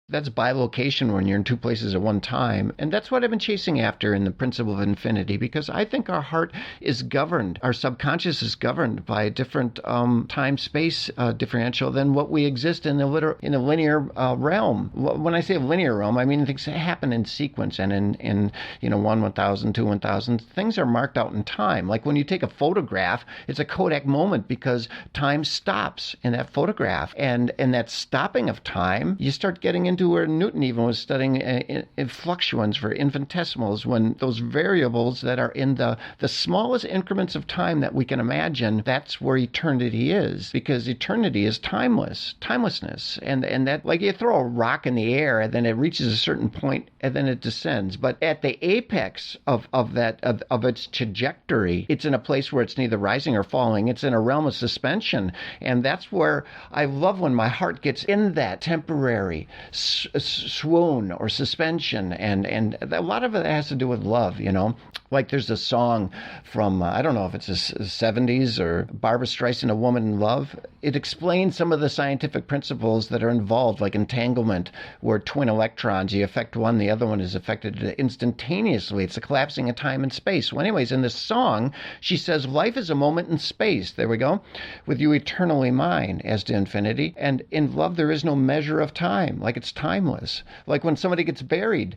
That's bilocation when you're in two places at one time. And that's what I've been chasing after in the principle of infinity, because I think our heart is governed, our subconscious is governed by a different time-space differential than what we exist in the linear realm. When I say linear realm, I mean things happen in sequence, and in 1,000, 2, 1,000, things are marked out in time. Like when you take a photograph, it's a Kodak moment because time stops in that photograph. And in that stopping of time, you start getting into where Newton even was studying fluctuance for infinitesimals, when those variables that are in the smallest increments of time that we can imagine, that's where eternity is, because eternity is timelessness. And that, like you throw a rock in the air and then it reaches a certain point and then it descends. But at the apex of its trajectory, it's in a place where it's neither rising or falling. It's in a realm of suspension. And that's where I love when my heart gets in that temporary swoon or suspension, and a lot of it has to do with love. Like there's a song from I don't know if it's the 70s or Barbra Streisand, A Woman in Love. It explains some of the scientific principles that are involved, like entanglement, where twin electrons, you affect one, the other one is affected instantaneously. It's a collapsing of time and space. Well, anyways, in this song, she says, life is a moment in space. There we go. With you eternally mine, as to infinity. And in love, there is no measure of time. Like it's timeless. Like when somebody gets buried,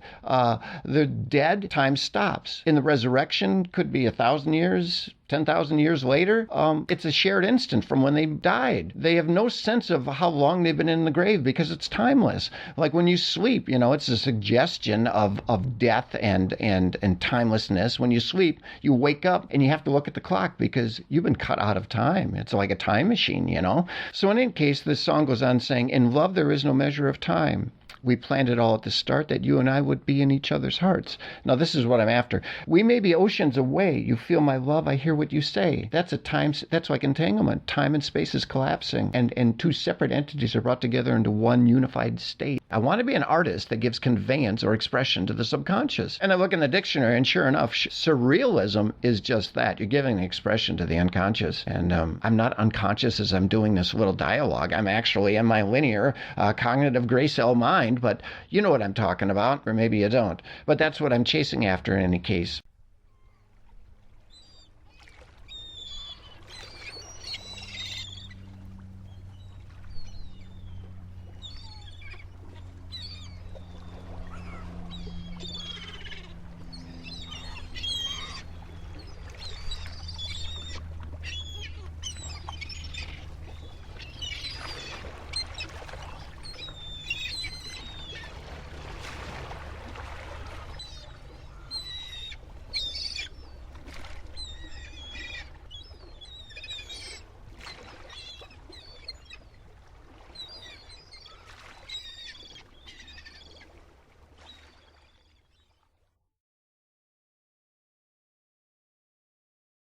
they're dead, time stops. In the resurrection, could be 1,000 years, 10,000 years later, it's a shared instant from when they died. They have no sense of how long they've been in the grave because it's timeless. Like when you sleep, it's a suggestion of death and timelessness. When you sleep, you wake up and you have to look at the clock because you've been cut out of time. It's like a time machine, So in any case, this song goes on saying, in love, there is no measure of time. We planned it all at the start that you and I would be in each other's hearts. Now, this is what I'm after. We may be oceans away. You feel my love. I hear what you say. That's like entanglement. Time and space is collapsing, and two separate entities are brought together into one unified state. I want to be an artist that gives conveyance or expression to the subconscious. And I look in the dictionary, and sure enough, surrealism is just that. You're giving expression to the unconscious. And I'm not unconscious as I'm doing this little dialogue. I'm actually in my linear cognitive gray cell mind. But you know what I'm talking about, or maybe you don't. But that's what I'm chasing after in any case.